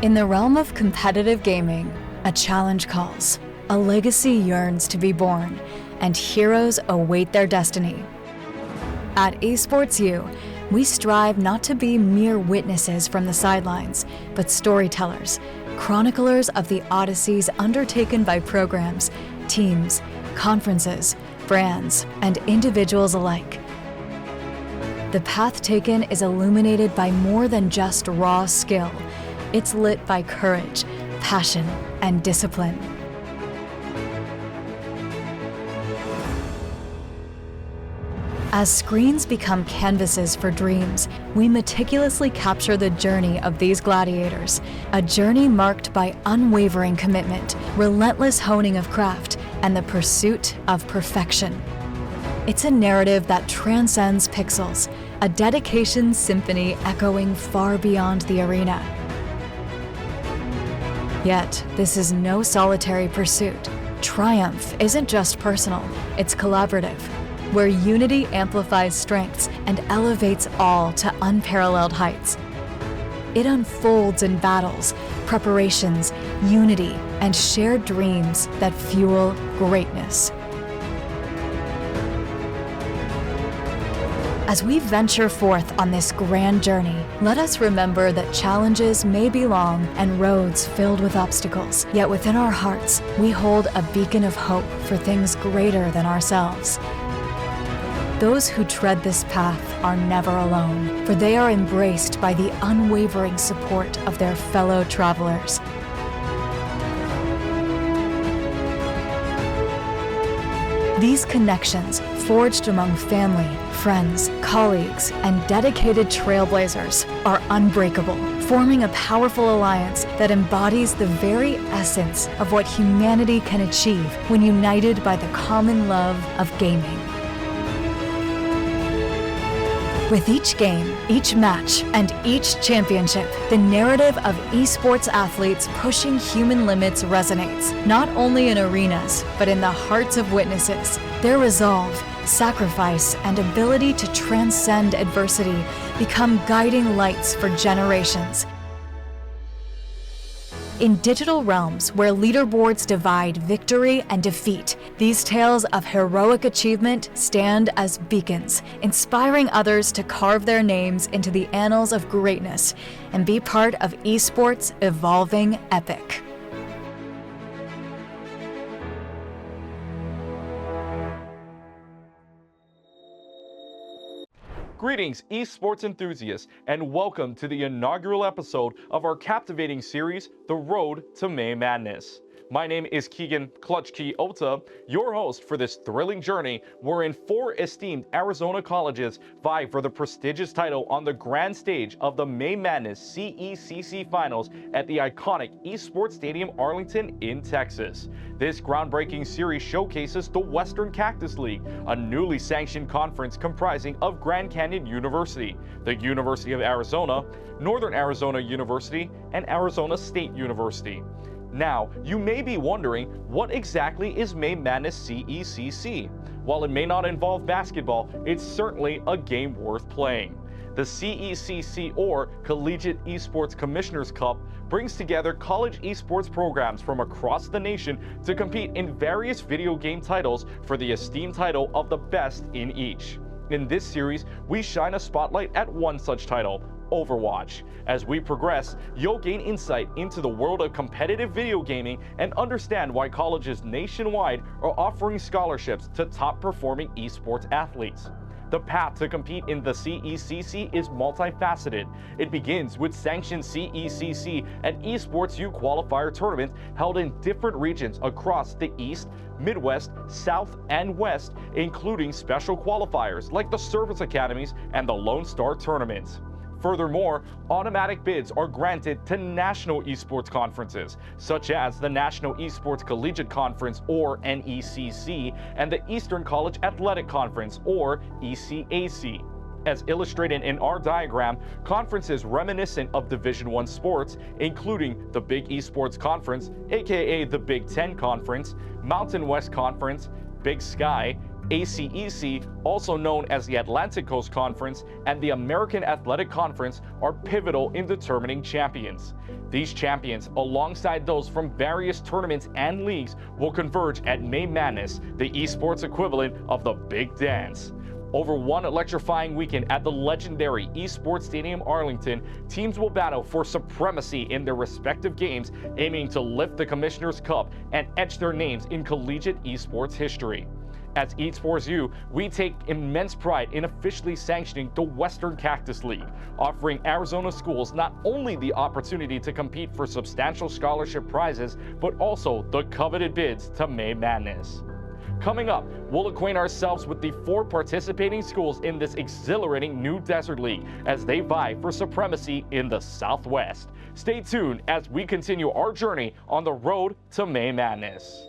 In the realm of competitive gaming, a challenge calls, a legacy yearns to be born, and heroes await their destiny. At Esports U, we strive not to be mere witnesses from the sidelines, but storytellers, chroniclers of the odysseys undertaken by programs, teams, conferences, brands, and individuals alike. The path taken is illuminated by more than just raw skill. It's lit by courage, passion, and discipline. As screens become canvases for dreams, we meticulously capture the journey of these gladiators, a journey marked by unwavering commitment, relentless honing of craft, and the pursuit of perfection. It's a narrative that transcends pixels, a dedication symphony echoing far beyond the arena. Yet, this is no solitary pursuit. Triumph isn't just personal, it's collaborative, where unity amplifies strengths and elevates all to unparalleled heights. It unfolds in battles, preparations, unity, and shared dreams that fuel greatness. As we venture forth on this grand journey, let us remember that challenges may be long and roads filled with obstacles, yet within our hearts, we hold a beacon of hope for things greater than ourselves. Those who tread this path are never alone, for they are embraced by the unwavering support of their fellow travelers. These connections, forged among family, friends, colleagues, and dedicated trailblazers, are unbreakable, forming a powerful alliance that embodies the very essence of what humanity can achieve when united by the common love of gaming. With each game, each match, and each championship, the narrative of esports athletes pushing human limits resonates, not only in arenas, but in the hearts of witnesses. Their resolve, sacrifice, and ability to transcend adversity become guiding lights for generations. In digital realms where leaderboards divide victory and defeat, these tales of heroic achievement stand as beacons, inspiring others to carve their names into the annals of greatness and be part of esports' evolving epic. Greetings, esports enthusiasts, and welcome to the inaugural episode of our captivating series, The Road to May Madness. My name is Keegan Clutch Key Ota, your host for this thrilling journey wherein 4 esteemed Arizona colleges vie for the prestigious title on the grand stage of the May Madness CECC Finals at the iconic Esports Stadium Arlington in Texas. This groundbreaking series showcases the Western Cactus League, a newly sanctioned conference comprising of Grand Canyon University, the University of Arizona, Northern Arizona University, and Arizona State University. Now, you may be wondering, what exactly is May Madness CECC? While it may not involve basketball, it's certainly a game worth playing. The CECC, or Collegiate Esports Commissioners Cup, brings together college esports programs from across the nation to compete in various video game titles for the esteemed title of the best in each. In this series, we shine a spotlight at one such title, Overwatch. As we progress, you'll gain insight into the world of competitive video gaming and understand why colleges nationwide are offering scholarships to top-performing esports athletes. The path to compete in the CECC is multifaceted. It begins with sanctioned CECC and Esports U qualifier tournaments held in different regions across the East, Midwest, South, and West, including special qualifiers like the Service Academies and the Lone Star tournaments. Furthermore, automatic bids are granted to national esports conferences, such as the National Esports Collegiate Conference, or NECC, and the Eastern College Athletic Conference, or ECAC. As illustrated in our diagram, conferences reminiscent of Division I sports, including the Big Esports Conference, aka the Big Ten Conference, Mountain West Conference, Big Sky, ACEC, also known as the Atlantic Coast Conference, and the American Athletic Conference are pivotal in determining champions. These champions, alongside those from various tournaments and leagues, will converge at May Madness, the esports equivalent of the Big Dance. Over one electrifying weekend at the legendary Esports Stadium Arlington, teams will battle for supremacy in their respective games, aiming to lift the Commissioner's Cup and etch their names in collegiate esports history. As Esports U, we take immense pride in officially sanctioning the Western Cactus League, offering Arizona schools not only the opportunity to compete for substantial scholarship prizes, but also the coveted bids to May Madness. Coming up, we'll acquaint ourselves with the 4 participating schools in this exhilarating new Desert League as they vie for supremacy in the Southwest. Stay tuned as we continue our journey on the road to May Madness.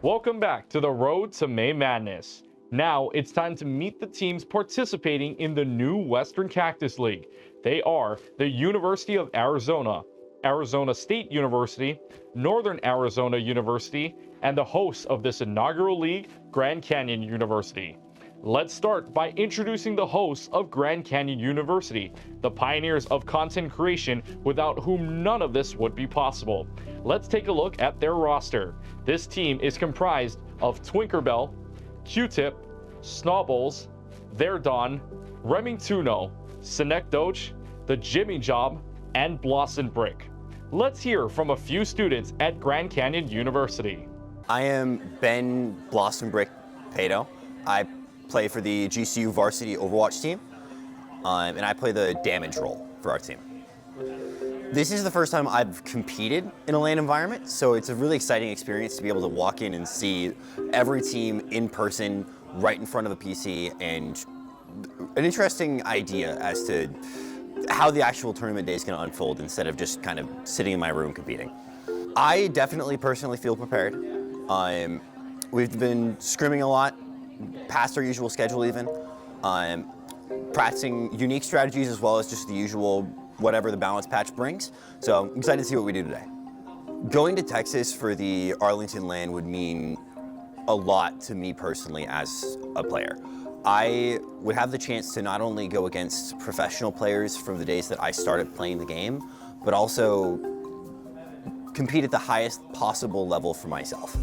Welcome back to the road to May Madness. Now it's time to meet the teams participating in the new Western Cactus League. They are the University of Arizona, Arizona State University, Northern Arizona University, and the hosts of this inaugural league, Grand Canyon University. Let's start by introducing the hosts of Grand Canyon University, the pioneers of content creation without whom none of this would be possible. Let's take a look at their roster. This team is comprised of Twinkerbell, Q-Tip, Snobbles, Verdon, Remingtuno, Senecdoche, the Jimmy Job, and Blossom Brick. Let's hear from a few students at Grand Canyon University. I am Ben Blossom Brick Pato. I play for the GCU varsity Overwatch team, and I play the damage role for our team. This is the first time I've competed in a LAN environment, so it's a really exciting experience to be able to walk in and see every team in person, right in front of a PC, and an interesting idea as to how the actual tournament day is going to unfold instead of just kind of sitting in my room competing. I definitely personally feel prepared. We've been scrimming a lot, past our usual schedule even, practicing unique strategies as well as just the usual whatever the balance patch brings. So I'm excited to see what we do today. Going to Texas for the Arlington LAN would mean a lot to me personally as a player. I would have the chance to not only go against professional players from the days that I started playing the game, but also compete at the highest possible level for myself,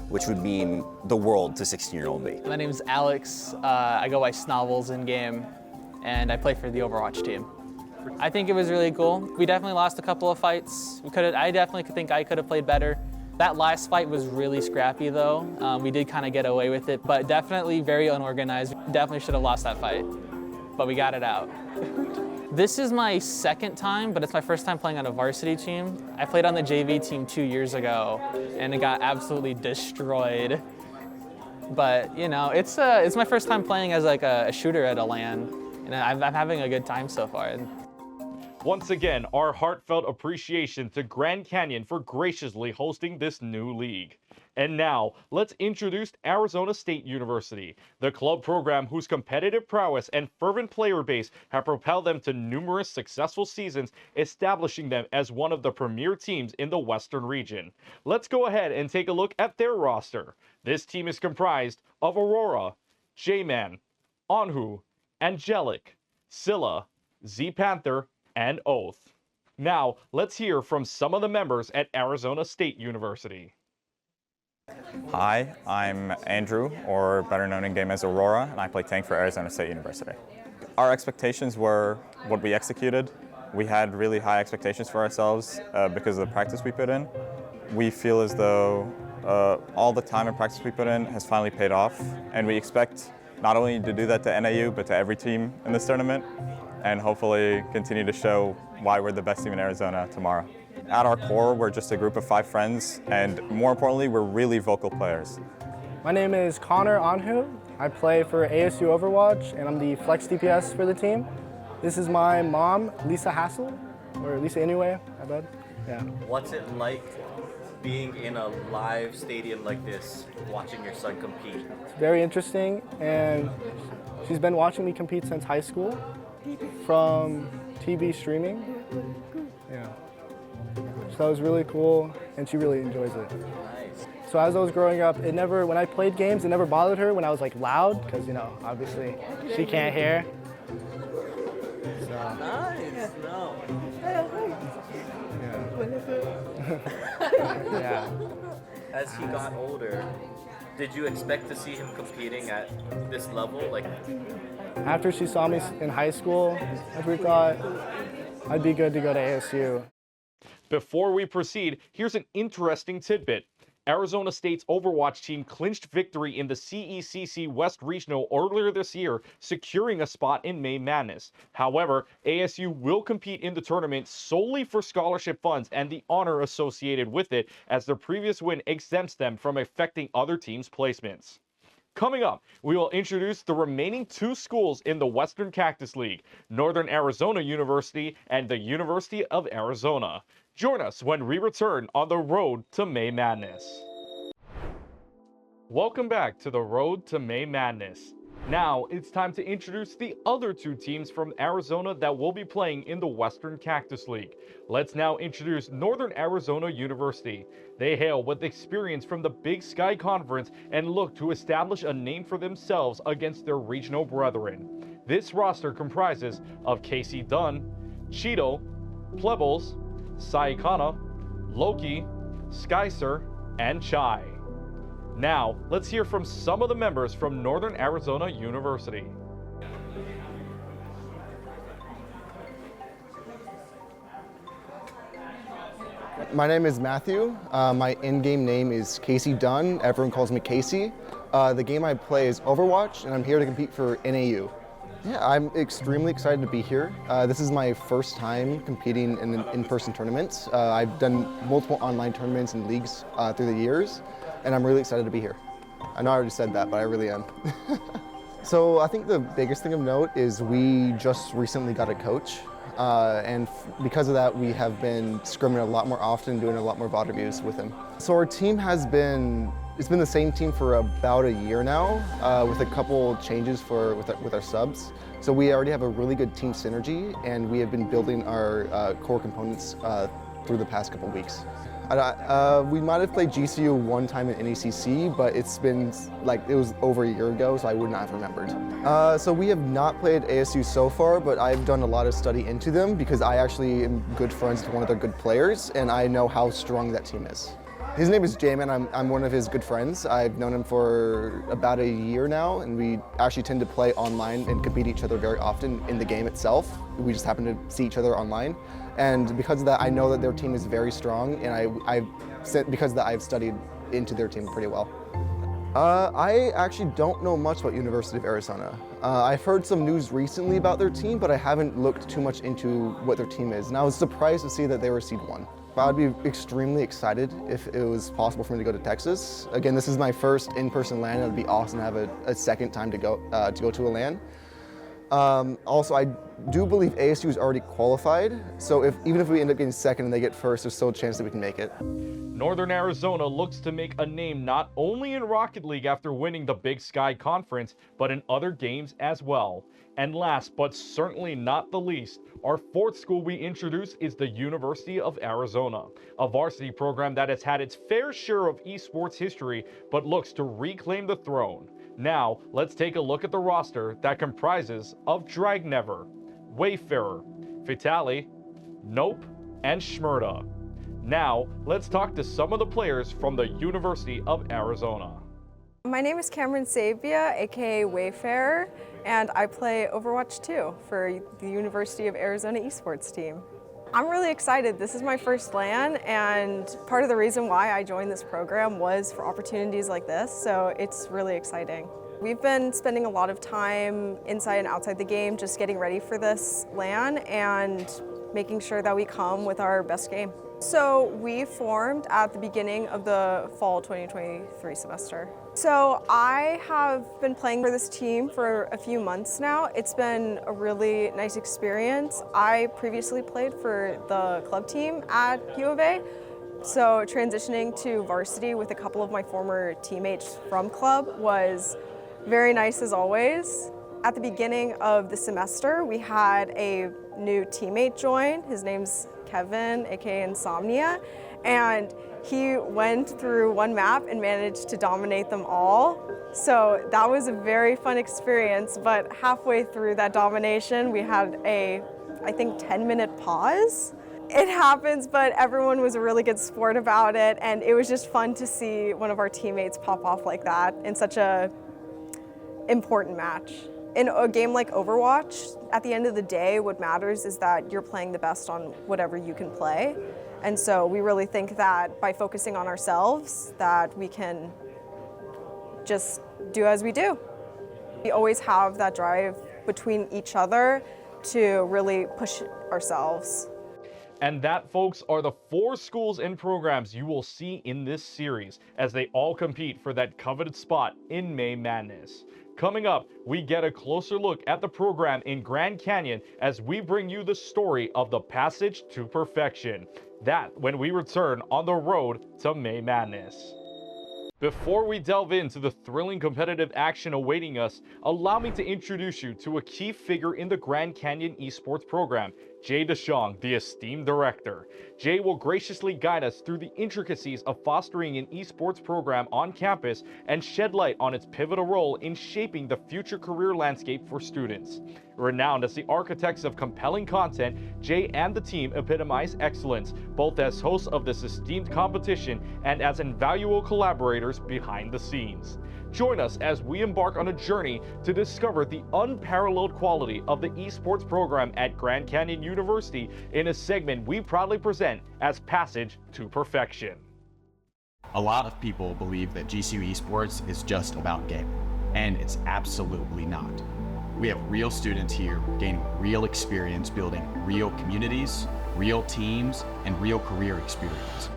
which would mean the world to 16-year-old me. My name's Alex. I go by Snobbles in game, and I play for the Overwatch team. I think it was really cool. We definitely lost a couple of fights. I definitely think I could have played better. That last fight was really scrappy though. We did kind of get away with it, but definitely very unorganized. Definitely should have lost that fight, but we got it out. This is my second time, but it's my first time playing on a varsity team. I played on the JV team 2 years ago, and it got absolutely destroyed. But you know, it's my first time playing as like a shooter at a LAN, and I'm having a good time so far. Once again, our heartfelt appreciation to Grand Canyon for graciously hosting this new league. And now, let's introduce Arizona State University, the club program whose competitive prowess and fervent player base have propelled them to numerous successful seasons, establishing them as one of the premier teams in the Western region. Let's go ahead and take a look at their roster. This team is comprised of Aurora, J-Man, Anhu, Angelic, Scylla, Z-Panther, and Oath. Now, let's hear from some of the members at Arizona State University. Hi, I'm Andrew, or better known in game as Aurora, and I play tank for Arizona State University. Our expectations were what we executed. We had really high expectations for ourselves because of the practice we put in. We feel as though all the time and practice we put in has finally paid off, and we expect not only to do that to NAU, but to every team in this tournament, and hopefully continue to show why we're the best team in Arizona tomorrow. At our core, we're just a group of 5 friends, and more importantly, we're really vocal players. My name is Connor Anhu. I play for ASU Overwatch, and I'm the flex DPS for the team. This is my mom, Lisa Hassel, or Lisa anyway, I bet. Yeah. What's it like being in a live stadium like this, watching your son compete? It's very interesting, and she's been watching me compete since high school from TV streaming. Yeah. So that was really cool, and she really enjoys it. Nice. So as I was growing up, when I played games, it never bothered her when I was like loud, because obviously she can't hear. So, Nice. No. yeah. As he got older, did you expect to see him competing at this level? Like, After she saw me in high school, we thought I'd be good to go to ASU. Before we proceed, here's an interesting tidbit. Arizona State's Overwatch team clinched victory in the CECC West Regional earlier this year, securing a spot in May Madness. However, ASU will compete in the tournament solely for scholarship funds and the honor associated with it, as their previous win exempts them from affecting other teams' placements. Coming up, we will introduce the remaining two schools in the Western Cactus League, Northern Arizona University and the University of Arizona. Join us when we return on the road to May Madness. Welcome back to the road to May Madness. Now it's time to introduce the other two teams from Arizona that will be playing in the Western Cactus League. Let's now introduce Northern Arizona University. They hail with experience from the Big Sky Conference and look to establish a name for themselves against their regional brethren. This roster comprises of Casey Dunn, Cheeto, Plebbles, Saikana, Loki, Skyser, and Chai. Now, let's hear from some of the members from Northern Arizona University. My name is Matthew. My in-game name is Casey Dunn. Everyone calls me Casey. The game I play is Overwatch, and I'm here to compete for NAU. Yeah, I'm extremely excited to be here. This is my first time competing in an in-person tournament. I've done multiple online tournaments and leagues through the years, and I'm really excited to be here. I know I already said that, but I really am. So I think the biggest thing of note is we just recently got a coach, and because of that, we have been scrimming a lot more often, doing a lot more VOD reviews with him. So our team it's been the same team for about a year now, with a couple changes with our subs. So we already have a really good team synergy, and we have been building our core components through the past couple weeks. We might have played GCU one time in NECC, but it's been it was over a year ago, so I would not have remembered. So we have not played ASU so far, but I've done a lot of study into them because I actually am good friends with one of their good players, and I know how strong that team is. His name is Jamin. I'm one of his good friends. I've known him for about a year now, and we actually tend to play online and compete each other very often in the game itself. We just happen to see each other online. And because of that, I know that their team is very strong, and because of that, I've studied into their team pretty well. I actually don't know much about University of Arizona. I've heard some news recently about their team, but I haven't looked too much into what their team is, and I was surprised to see that they were seed 1. I'd be extremely excited if it was possible for me to go to Texas. Again, this is my first in-person LAN. It'd be awesome to have a second time to go to a LAN. Also, I do believe ASU is already qualified, so even if we end up getting second and they get first, there's still a chance that we can make it. Northern Arizona looks to make a name not only in Rocket League after winning the Big Sky Conference, but in other games as well. And last, but certainly not the least, our fourth school we introduce is the University of Arizona, a varsity program that has had its fair share of esports history, but looks to reclaim the throne. Now, let's take a look at the roster that comprises of Dragnever, Wayfarer, Vitali, Nope, and Schmurda. Now, let's talk to some of the players from the University of Arizona. My name is Cameron Sabia, aka Wayfarer, and I play Overwatch 2 for the University of Arizona Esports team. I'm really excited. This is my first LAN, and part of the reason why I joined this program was for opportunities like this, so it's really exciting. We've been spending a lot of time inside and outside the game just getting ready for this LAN and making sure that we come with our best game. So we formed at the beginning of the fall 2023 semester. So I have been playing for this team for a few months now. It's been a really nice experience. I previously played for the club team at U of A. So transitioning to varsity with a couple of my former teammates from club was very nice as always. At the beginning of the semester, we had a new teammate join. His name's Kevin, aka Insomnia, and he went through one map and managed to dominate them all. So that was a very fun experience, but halfway through that domination, we had a, I think, 10-minute pause. It happens, but everyone was a really good sport about it, and it was just fun to see one of our teammates pop off like that in such a important match. In a game like Overwatch, at the end of the day, what matters is that you're playing the best on whatever you can play. And so we really think that by focusing on ourselves, that we can just do as we do. We always have that drive between each other to really push ourselves. And that, folks, are the 4 schools and programs you will see in this series as they all compete for that coveted spot in May Madness. Coming up, we get a closer look at the program in Grand Canyon as we bring you the story of the passage to perfection. That when we return on the road to May Madness. Before we delve into the thrilling competitive action awaiting us, allow me to introduce you to a key figure in the Grand Canyon Esports program, Jay DeShong, the esteemed director. Jay will graciously guide us through the intricacies of fostering an esports program on campus and shed light on its pivotal role in shaping the future career landscape for students. Renowned as the architects of compelling content, Jay and the team epitomize excellence, both as hosts of this esteemed competition and as invaluable collaborators behind the scenes. Join us as we embark on a journey to discover the unparalleled quality of the esports program at Grand Canyon University in a segment we proudly present as Passage to Perfection. A lot of people believe that GCU Esports is just about gaming, and it's absolutely not. We have real students here gaining real experience building real communities, real teams, and real career experience.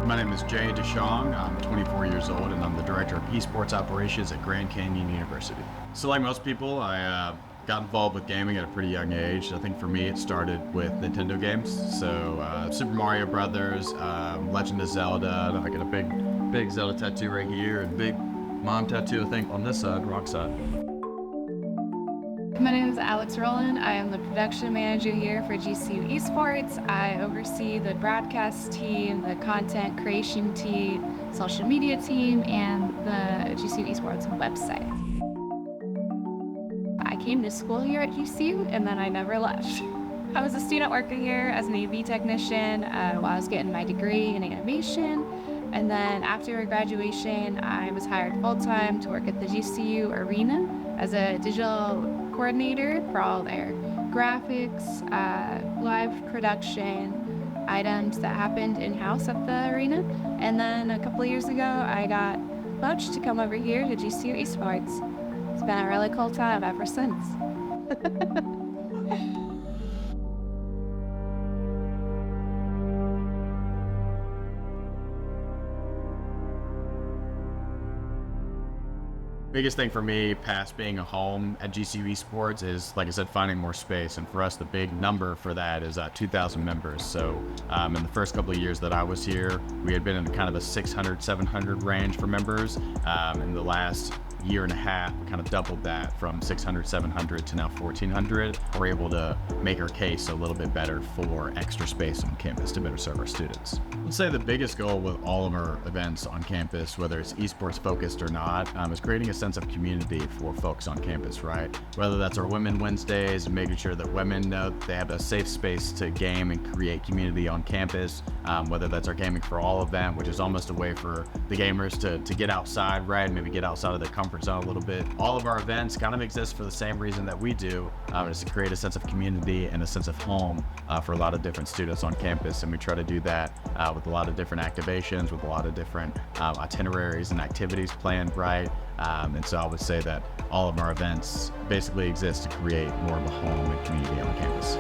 My name is Jay DeShong. I'm 24 years old and I'm the Director of Esports Operations at Grand Canyon University. So like most people, I got involved with gaming at a pretty young age. I think for me it started with Nintendo games. So Super Mario Brothers, Legend of Zelda. I got a big Zelda tattoo right here and big mom tattoo I think on this side, rock side. My name is Alex Rowland. I am the production manager here for GCU Esports. I oversee the broadcast team, the content creation team, social media team, and the GCU Esports website. I came to school here at GCU and then I never left. I was a student working here as an AV technician while I was getting my degree in animation. And then after graduation, I was hired full-time to work at the GCU Arena as a digital coordinator for all their graphics, live production items that happened in-house at the arena. And then a couple of years ago, I got poached to come over here to GCU Esports. It's been a really cool time ever since. Biggest thing for me past being a home at GCU Esports is, like I said, finding more space. And for us, the big number for that is 2,000 members. So in the first couple of years that I was here, we had been in kind of the 600, 700 range for members. In the last year and a half, we kind of doubled that from 600, 700 to now 1,400. We're able to make our case a little bit better for extra space on campus to better serve our students. I'd say the biggest goal with all of our events on campus, whether it's esports focused or not, is creating a sense of community for folks on campus, right? Whether that's our Women Wednesdays and making sure that women know that they have a safe space to game and create community on campus, whether that's our Gaming for All event, which is almost a way for the gamers to get outside, right? Maybe get outside of their comfort zone a little bit. All of our events kind of exist for the same reason that we do, is to create a sense of community and a sense of home for a lot of different students on campus. And we try to do that with a lot of different activations, with a lot of different itineraries and activities planned, right? And so I would say that all of our events basically exist to create more of a home and community on campus.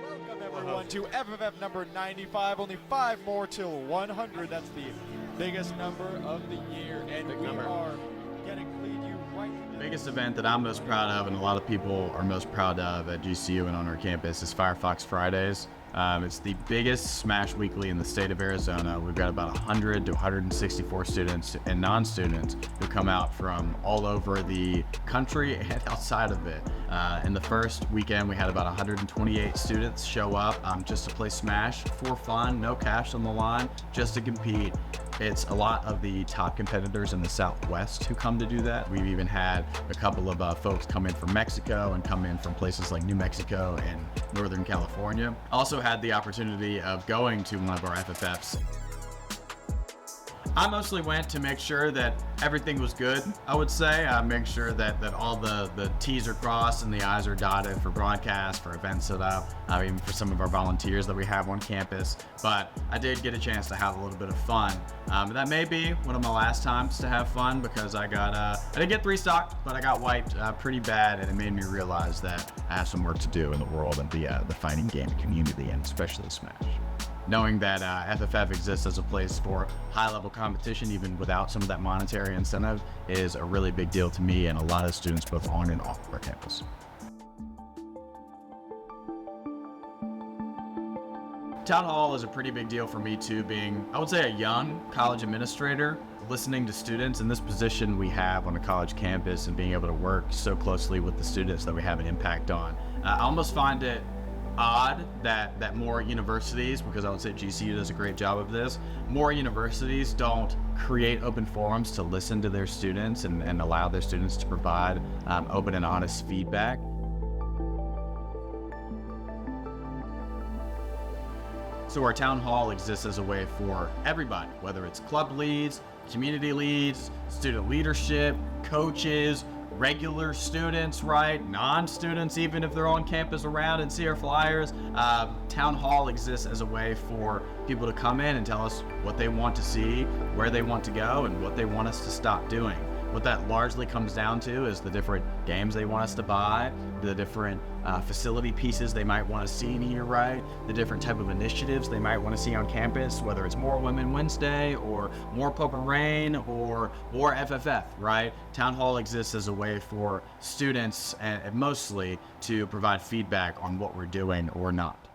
Welcome everyone to FFF number 95. Only 5 more till 100. That's the biggest number of the year, and we are getting lead you right. The biggest event that I'm most proud of, and a lot of people are most proud of at GCU and on our campus, is Firefox Fridays. It's the biggest Smash Weekly in the state of Arizona. We've got about 100 to 164 students and non-students who come out from all over the country and outside of it. In the first weekend, we had about 128 students show up just to play Smash for fun, no cash on the line, just to compete. It's a lot of the top competitors in the Southwest who come to do that. We've even had a couple of folks come in from Mexico and come in from places like New Mexico and Northern California. Also had the opportunity of going to one of our FFFs. I mostly went to make sure that everything was good, I would say. Make sure that all the T's are crossed and the I's are dotted for broadcast, for event setup, even for some of our volunteers that we have on campus. But I did get a chance to have a little bit of fun. That may be one of my last times to have fun because I didn't get 3-stocked, but I got wiped pretty bad, and it made me realize that I have some work to do in the world and the fighting game community, and especially Smash. Knowing that FFF exists as a place for high-level competition, even without some of that monetary incentive, is a really big deal to me and a lot of students both on and off of our campus. Town Hall is a pretty big deal for me too, being, I would say, a young college administrator, listening to students in this position we have on a college campus and being able to work so closely with the students that we have an impact on. I almost find it odd that more universities, because I would say GCU does a great job of this, more universities don't create open forums to listen to their students and allow their students to provide open and honest feedback. So our town hall exists as a way for everybody, whether it's club leads, community leads, student leadership, coaches, regular students, right? Non-students, even if they're on campus around and see our flyers. Town hall exists as a way for people to come in and tell us what they want to see, where they want to go, and what they want us to stop doing. What that largely comes down to is the different games they want us to buy, the different facility pieces they might want to see in here, right? The different type of initiatives they might want to see on campus, whether it's more Women Wednesday or more Pope and Rain or more FFF, right? Town Hall exists as a way for students and mostly to provide feedback on what we're doing or not.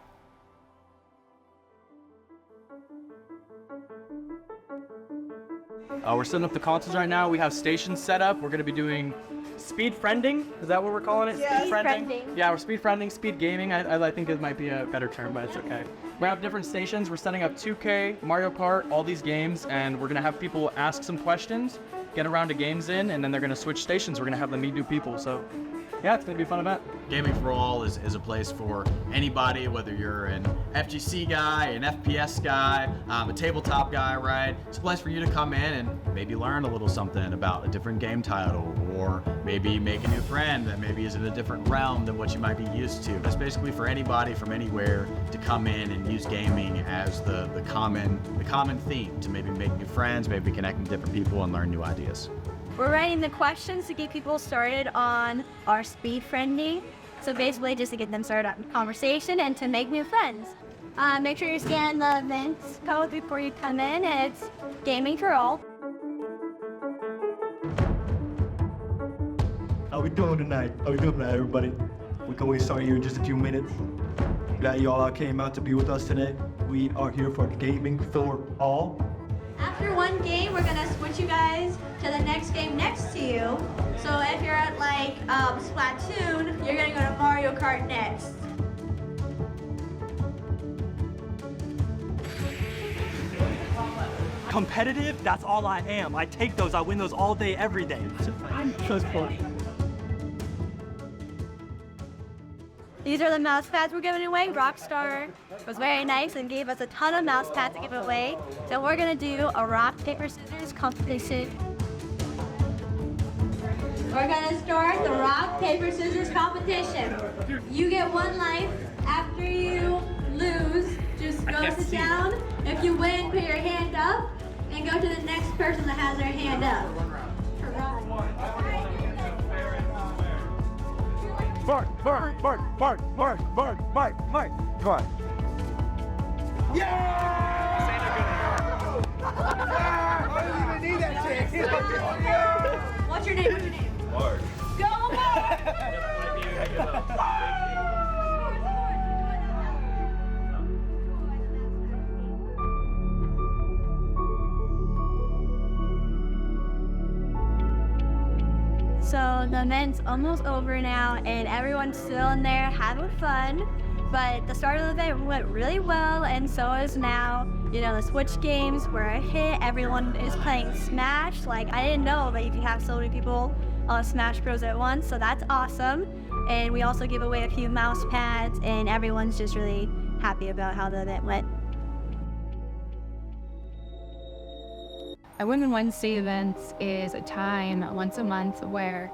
We're setting up the consoles right now. We have stations set up. We're going to be doing speed friending. Is that what we're calling it? Yeah, speed friending. Yeah, we're speed friending, speed gaming. I think it might be a better term, but it's okay. We have different stations. We're setting up 2K, Mario Kart, all these games, and we're going to have people ask some questions, get a round of games in, and then they're going to switch stations. We're going to have them meet new people. So yeah, it's going to be a fun event. Gaming for All is a place for anybody, whether you're an FGC guy, an FPS guy, a tabletop guy, right? It's a place for you to come in and maybe learn a little something about a different game title, or maybe make a new friend that maybe is in a different realm than what you might be used to. It's basically for anybody from anywhere to come in and use gaming as the common theme to maybe make new friends, maybe connect with different people and learn new ideas. We're writing the questions to get people started on our speed friending. So basically just to get them started on conversation and to make new friends. Make sure you scan the events code before you come in. It's Gaming for All. How we doing tonight? How we doing tonight, everybody? We can start here in just a few minutes. Glad you all came out to be with us today. We are here for Gaming for All. After one game, we're gonna switch you guys to the next game next to you. So if you're at like Splatoon, you're gonna go to Mario Kart next. Competitive, that's all I am. I take those, I win those all day, every day. I'm just fun. These are the mouse pads we're giving away. Rockstar was very nice and gave us a ton of mouse pads to give away. So we're gonna do a rock, paper, scissors competition. We're gonna start the rock, paper, scissors competition. You get 1 life. After you lose, just go sit down. If you win, put your hand up and go to the next person that has their hand up. Mark, come on. Yeah! I don't even need that shit. What's your name? Mark. Go, Mark! So the event's almost over now, and everyone's still in there having fun. But the start of the event went really well, and so is now. You know, the Switch games were a hit. Everyone is playing Smash. Like, I didn't know that you could have so many people on Smash Bros at once, so that's awesome. And we also give away a few mouse pads, and everyone's just really happy about how the event went. A Women Wednesday events is a time once a month where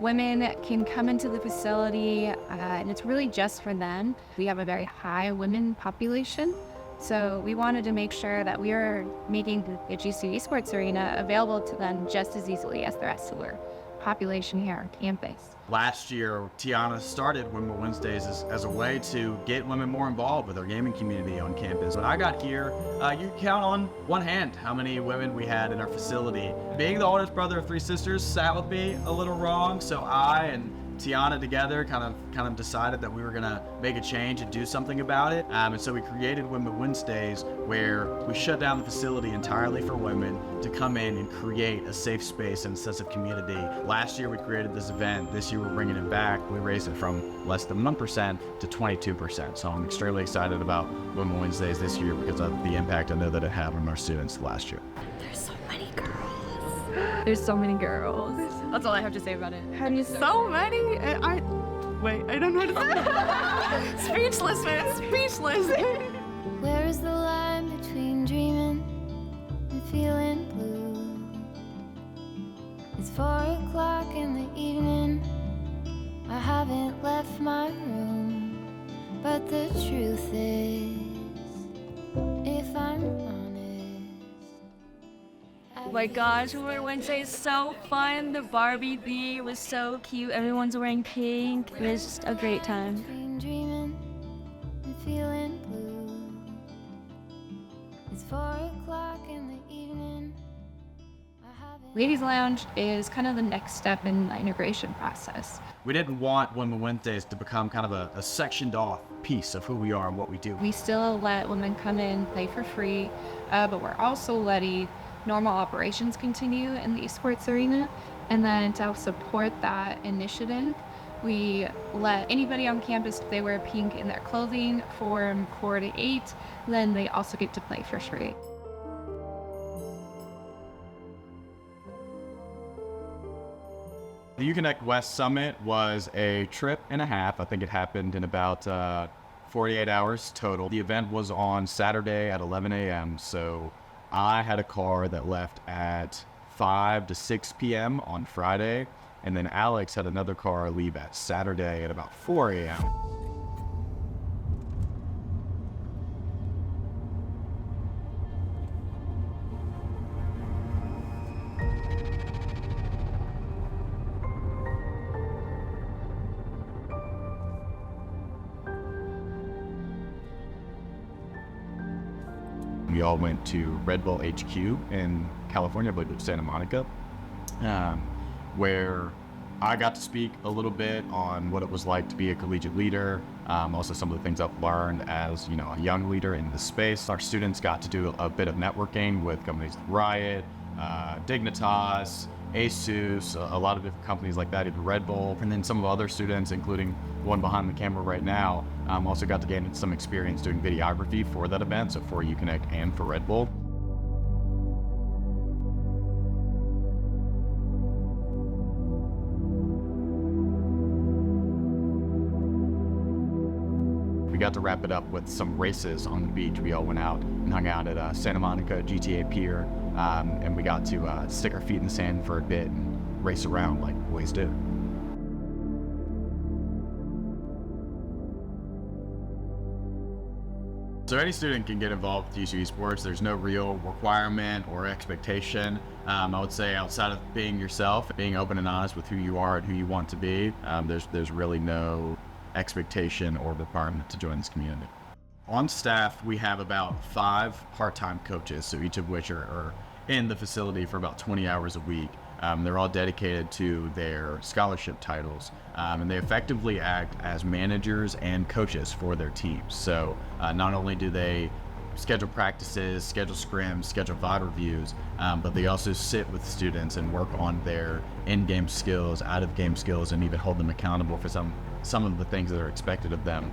women can come into the facility, and it's really just for them. We have a very high women population, so we wanted to make sure that we are making the GCU Esports Arena available to them just as easily as the rest of our population here on campus. Last year, Tiana started Women Wednesdays as a way to get women more involved with our gaming community on campus. When I got here, you count on one hand how many women we had in our facility. Being the oldest brother of 3 sisters sat with me a little wrong, so I and Tiana together kind of decided that we were gonna make a change and do something about it. And so we created Women Wednesdays, where we shut down the facility entirely for women to come in and create a safe space and a sense of community. Last year we created this event. This year we're bringing it back. We raised it from less than 1% to 22%. So I'm extremely excited about Women Wednesdays this year because of the impact I know that it had on our students last year. There's so many girls. There's so many girls. That's all I have to say about it. So many? Wait, I don't know what to say. Speechless, man, speechless. Where is the line between dreaming and feeling blue? It's 4 o'clock in the evening. I haven't left my room, but the truth is, if I'm honest, oh my gosh, Women Wednesday is so fun. The Barbie theme was so cute. Everyone's wearing pink. It was just a great time. dreaming and feeling blue. It's 4 o'clock in the evening. Ladies Lounge is kind of the next step in the integration process. We didn't want Women Wednesdays to become kind of a sectioned off piece of who we are and what we do. We still let women come in, play for free, but we're also letting normal operations continue in the esports arena. And then to help support that initiative, we let anybody on campus, if they wear pink in their clothing from 4 to 8, then they also get to play for free. The UConnect West Summit was a trip and a half. I think it happened in about 48 hours total. The event was on Saturday at 11 a.m. So I had a car that left at 5 to 6 p.m. on Friday. And then Alex had another car leave at Saturday at about 4 a.m. We all went to Red Bull HQ in California, I believe it was Santa Monica, where I got to speak a little bit on what it was like to be a collegiate leader, also some of the things I've learned as a young leader in the space. Our students got to do a bit of networking with companies like Riot, Dignitas, Asus, a lot of different companies like that, even Red Bull, and then some of the other students, including one behind the camera right now, also got to gain some experience doing videography for that event, so for UConnect and for Red Bull. We got to wrap it up with some races on the beach. We all went out and hung out at Santa Monica GTA Pier, and we got to stick our feet in the sand for a bit and race around like boys do. So any student can get involved with GCU Esports. There's no real requirement or expectation. I would say outside of being yourself, being open and honest with who you are and who you want to be, there's really no expectation or requirement to join this community. On staff, we have about 5 part-time coaches, so each of which are in the facility for about 20 hours a week. They're all dedicated to their scholarship titles, and they effectively act as managers and coaches for their teams. So not only do they schedule practices, schedule scrims, schedule VOD reviews, but they also sit with students and work on their in-game skills, out-of-game skills, and even hold them accountable for some of the things that are expected of them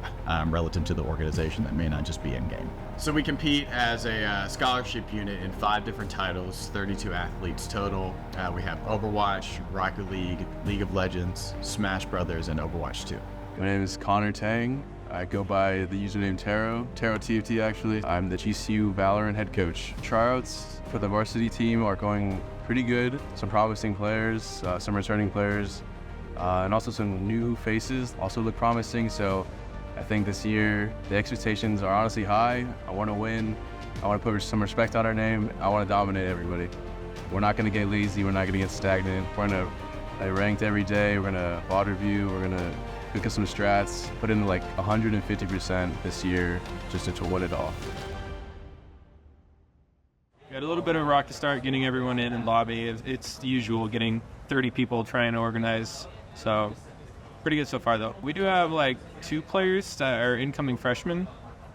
relative to the organization that may not just be in-game. So we compete as a scholarship unit in 5 different titles, 32 athletes total. We have Overwatch, Rocket League, League of Legends, Smash Brothers, and Overwatch 2. My name is Connor Tang. I go by the username Taro TFT actually. I'm the GCU Valorant head coach. Tryouts for the varsity team are going pretty good. Some promising players, some returning players, and also some new faces also look promising. So I think this year the expectations are honestly high. I want to win. I want to put some respect on our name. I want to dominate everybody. We're not going to get lazy. We're not going to get stagnant. We're going to play ranked every day. We're going to VOD review. We're going to look at some strats, put in like 150% this year just to win it all. Got a little bit of a rock to start getting everyone in lobby. It's the usual, getting 30 people trying to organize. So pretty good so far though. We do have like 2 players that are incoming freshmen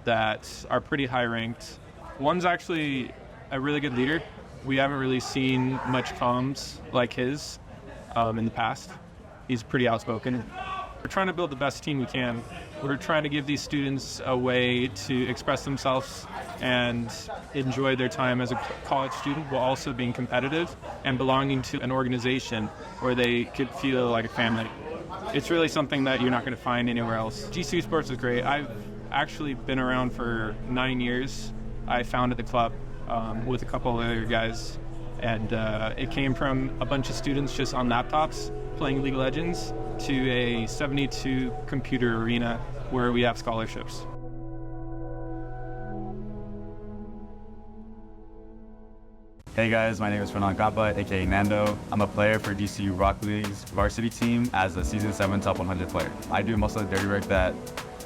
that are pretty high ranked. One's actually a really good leader. We haven't really seen much comms like his in the past. He's pretty outspoken. We're trying to build the best team we can. We're trying to give these students a way to express themselves and enjoy their time as a college student while also being competitive and belonging to an organization where they could feel like a family. It's really something that you're not going to find anywhere else. GCU Sports is great. I've actually been around for 9 years. I founded the club with a couple of other guys, and it came from a bunch of students just on laptops playing League of Legends to a 72 computer arena where we have scholarships. Hey guys, my name is Fernand Kappa, aka Nando. I'm a player for DCU Rocket League's varsity team as a Season 7 Top 100 player. I do most of the dirty work that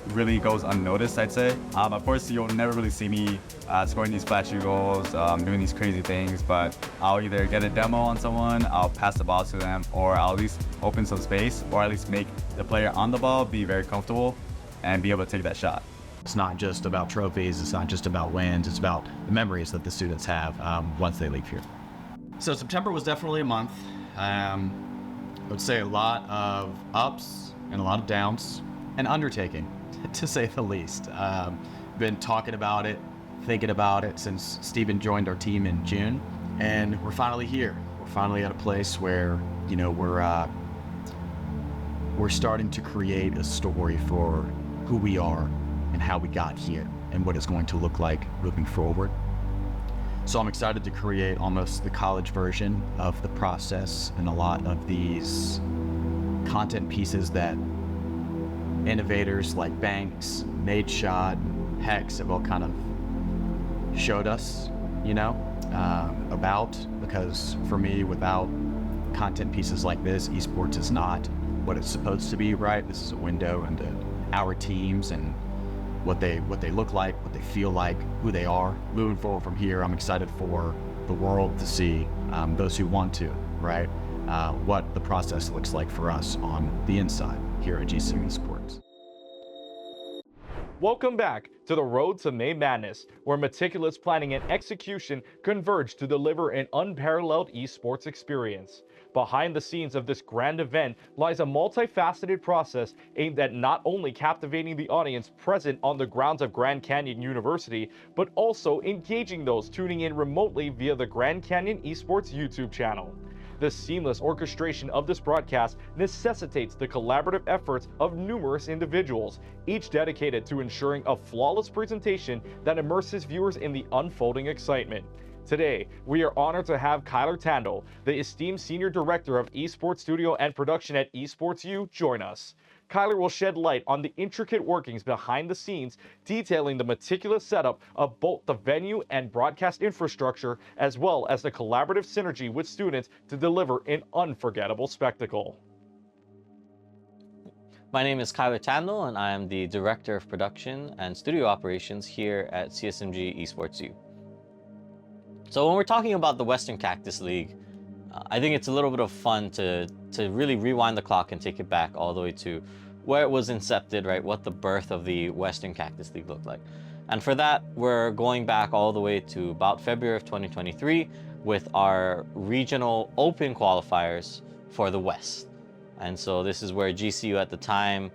really goes unnoticed, I'd say. Of course, you'll never really see me scoring these flashy goals, doing these crazy things, but I'll either get a demo on someone, I'll pass the ball to them, or I'll at least open some space, or at least make the player on the ball be very comfortable and be able to take that shot. It's not just about trophies, it's not just about wins, it's about the memories that the students have once they leave here. So September was definitely a month. I would say a lot of ups and a lot of downs, an undertaking, to say the least. Been talking about it, thinking about it since Steven joined our team in June, and we're finally here. We're finally at a place where, you know, we're starting to create a story for who we are and how we got here and what it's going to look like moving forward. So I'm excited to create almost the college version of the process and a lot of these content pieces that innovators like Banks, Nadeshot, Hex have all kind of showed us, you know, about, because for me, without content pieces like this, esports is not what it's supposed to be, right? This is a window into our teams and what they look like, what they feel like, who they are. Moving forward from here, I'm excited for the world to see, those who want to, right? What the process looks like for us on the inside here at GCU Esports. Welcome back to the road to May Madness, where meticulous planning and execution converge to deliver an unparalleled esports experience. Behind the scenes of this grand event lies a multifaceted process aimed at not only captivating the audience present on the grounds of Grand Canyon University, but also engaging those tuning in remotely via the Grand Canyon Esports YouTube channel. The seamless orchestration of this broadcast necessitates the collaborative efforts of numerous individuals, each dedicated to ensuring a flawless presentation that immerses viewers in the unfolding excitement. Today, we are honored to have Kyler Tandle, the esteemed Senior Director of Esports Studio and Production at Esports U, join us. Kyler will shed light on the intricate workings behind the scenes, detailing the meticulous setup of both the venue and broadcast infrastructure, as well as the collaborative synergy with students to deliver an unforgettable spectacle. My name is Kyler Tandle, and I am the Director of Production and Studio Operations here at CSMG Esports U. So when we're talking about the Western Cactus League, I think it's a little bit of fun to really rewind the clock and take it back all the way to where it was incepted, right? What the birth of the Western Cactus League looked like. And for that, we're going back all the way to about February of 2023 with our regional open qualifiers for the West. And so this is where GCU at the time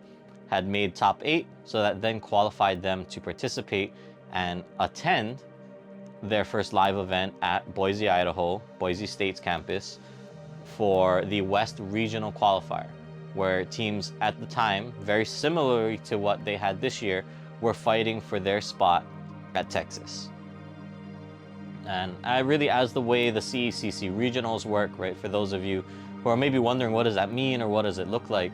had made top 8, so that then qualified them to participate and attend their first live event at Boise, Idaho, Boise State's campus, for the West Regional Qualifier, where teams at the time, very similarly to what they had this year, were fighting for their spot at Texas. And I really, as the way the CECC regionals work, right, for those of you who are maybe wondering what does that mean or what does it look like,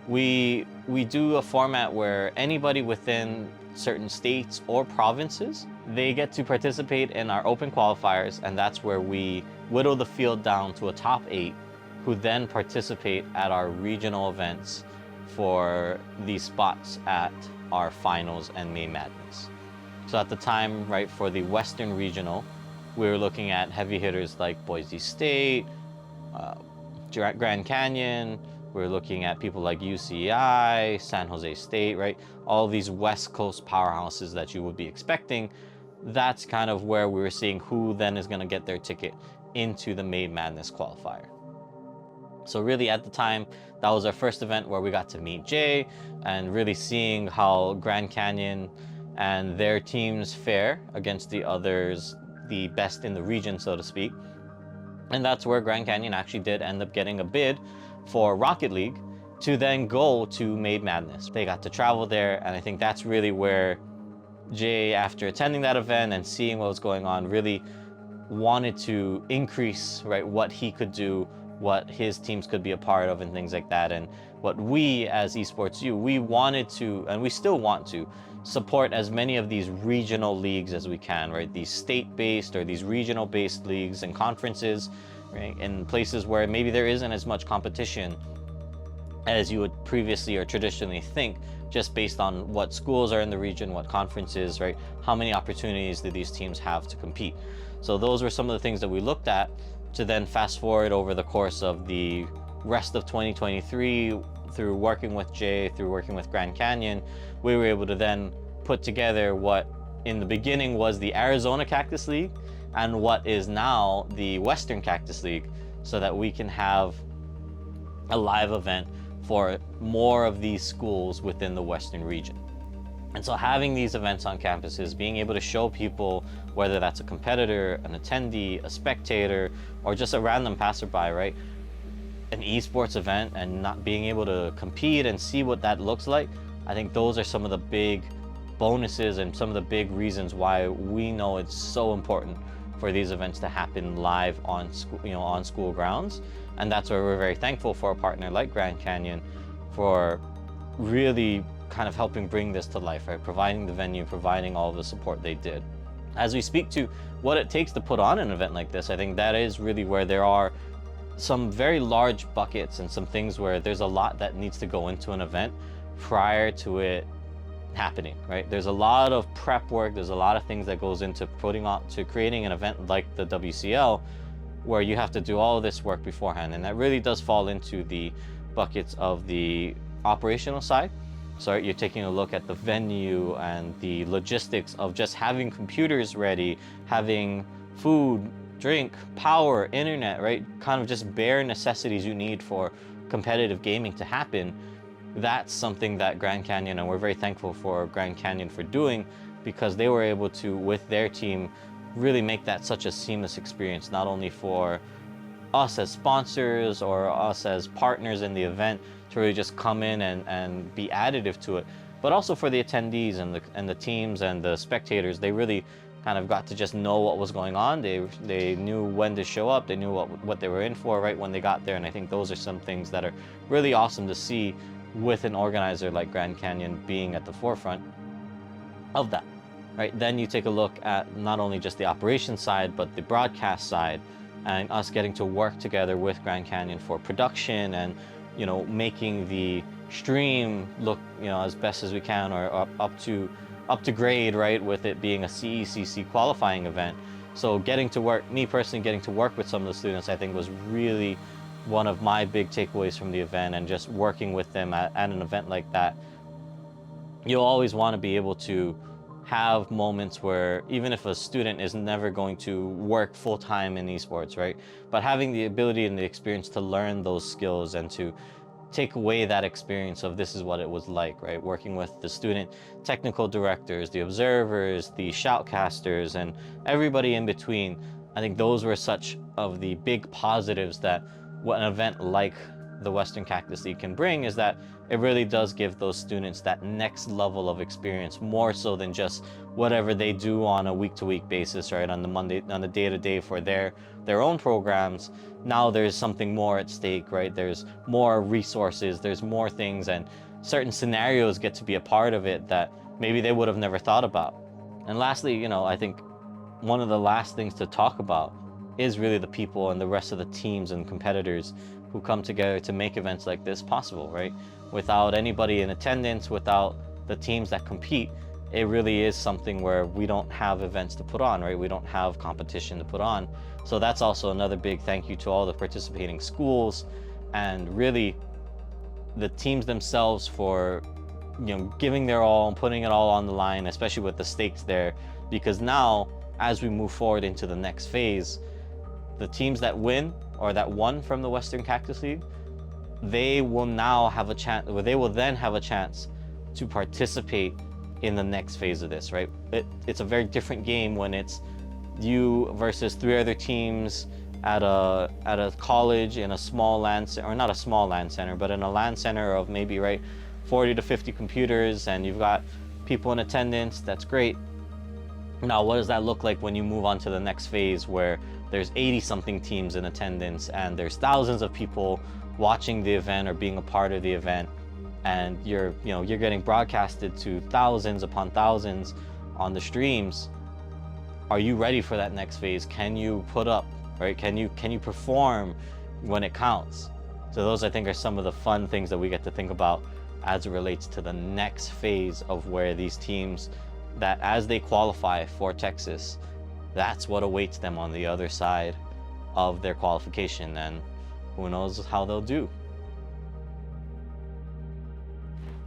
we do a format where anybody within certain states or provinces, they get to participate in our open qualifiers, and that's where we whittle the field down to a top 8 who then participate at our regional events for these spots at our finals and May Madness. So at the time, right, for the Western Regional, we were looking at heavy hitters like Boise State, Grand Canyon. We were looking at people like UCI, San Jose State, right? All these West Coast powerhouses that you would be expecting. That's kind of where we were seeing who then is going to get their ticket into the May Madness qualifier. So really at the time, that was our first event where we got to meet Jay and really seeing how Grand Canyon and their teams fare against the others, the best in the region, so to speak. And that's where Grand Canyon actually did end up getting a bid for Rocket League to then go to May Madness. They got to travel there, and I think that's really where Jay, after attending that event and seeing what was going on, really wanted to increase, right, what he could do, what his teams could be a part of and things like that. And what we as Esports U, we wanted to, and we still want to, support as many of these regional leagues as we can, right? These state-based or these regional-based leagues and conferences, right? In places where maybe there isn't as much competition as you would previously or traditionally think, just based on what schools are in the region, what conferences, right? How many opportunities do these teams have to compete? So those were some of the things that we looked at to then fast forward over the course of the rest of 2023 through working with Jay, through working with Grand Canyon. We were able to then put together what in the beginning was the Arizona Cactus League and what is now the Western Cactus League, so that we can have a live event for more of these schools within the Western region. And so having these events on campuses, being able to show people, whether that's a competitor, an attendee, a spectator, or just a random passerby, right? An esports event and not being able to compete and see what that looks like. I think those are some of the big bonuses and some of the big reasons why we know it's so important for these events to happen live on school, on school grounds. And that's where we're very thankful for a partner like Grand Canyon for really kind of helping bring this to life, right? Providing the venue, providing all the support they did. As we speak to what it takes to put on an event like this, I think that is really where there are some very large buckets and some things where there's a lot that needs to go into an event prior to it happening, right? There's a lot of prep work, there's a lot of things that goes into creating an event like the WCL, where you have to do all of this work beforehand, and that really does fall into the buckets of the operational side. So you're taking a look at the venue and the logistics of just having computers ready, having food, drink, power, internet, right? Kind of just bare necessities you need for competitive gaming to happen. That's something that Grand Canyon, and we're very thankful for Grand Canyon for doing, because they were able to, with their team, really make that such a seamless experience, not only for us as sponsors or us as partners in the event to really just come in and be additive to it, but also for the attendees and the teams and the spectators. They really kind of got to just know what was going on. They knew when to show up, they knew what they were in for right when they got there, and I think those are some things that are really awesome to see with an organizer like Grand Canyon being at the forefront of that. Right, then you take a look at not only just the operations side, but the broadcast side, and us getting to work together with Grand Canyon for production and, making the stream look, as best as we can, or up to grade, right, with it being a CECC qualifying event. So me personally getting to work with some of the students, I think was really one of my big takeaways from the event, and just working with them at an event like that. You'll always want to be able to have moments where even if a student is never going to work full-time in esports, right? But having the ability and the experience to learn those skills and to take away that experience of this is what it was like, right? Working with the student technical directors, the observers, the shoutcasters, and everybody in between. I think those were such of the big positives that what an event like the Western Cactus League can bring, is that it really does give those students that next level of experience, more so than just whatever they do on a week-to-week basis, right? On the day-to-day for their own programs. Now there's something more at stake, right? There's more resources, there's more things, and certain scenarios get to be a part of it that maybe they would have never thought about. And lastly, you know, I think one of the last things to talk about is really the people and the rest of the teams and competitors who come together to make events like this possible, right? Without anybody in attendance, without the teams that compete, it really is something where we don't have events to put on, right? We don't have competition to put on. So that's also another big thank you to all the participating schools and really the teams themselves for, you know, giving their all and putting it all on the line, especially with the stakes there. Because now, as we move forward into the next phase, the teams that win or that won from the Western Cactus League, they will now have a chance, or they will then have a chance to participate in the next phase of this, right? It's a very different game when it's you versus 3 other teams at a college in a small LAN center, or not a small LAN center, but in a LAN center of maybe, right, 40 to 50 computers, and you've got people in attendance. That's great. Now, what does that look like when you move on to the next phase where there's 80-something teams in attendance and there's thousands of people watching the event or being a part of the event, and you're getting broadcasted to thousands upon thousands on the streams? Are you ready for that next phase? Can you put up, right? Can you perform when it counts? So those, I think, are some of the fun things that we get to think about as it relates to the next phase of where these teams, that as they qualify for Texas, that's what awaits them on the other side of their qualification, and who knows how they'll do.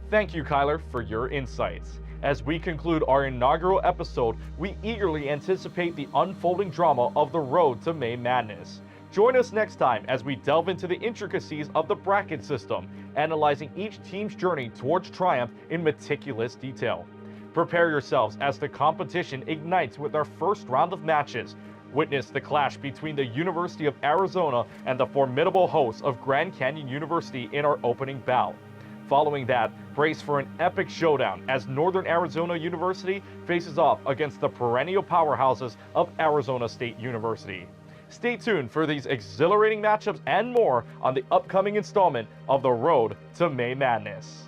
Thank you, Kyler, for your insights. As we conclude our inaugural episode, we eagerly anticipate the unfolding drama of the road to May Madness. Join us next time as we delve into the intricacies of the bracket system, analyzing each team's journey towards triumph in meticulous detail. Prepare yourselves as the competition ignites with our first round of matches. Witness the clash between the University of Arizona and the formidable hosts of Grand Canyon University in our opening bout. Following that, brace for an epic showdown as Northern Arizona University faces off against the perennial powerhouses of Arizona State University. Stay tuned for these exhilarating matchups and more on the upcoming installment of The Road to May Madness.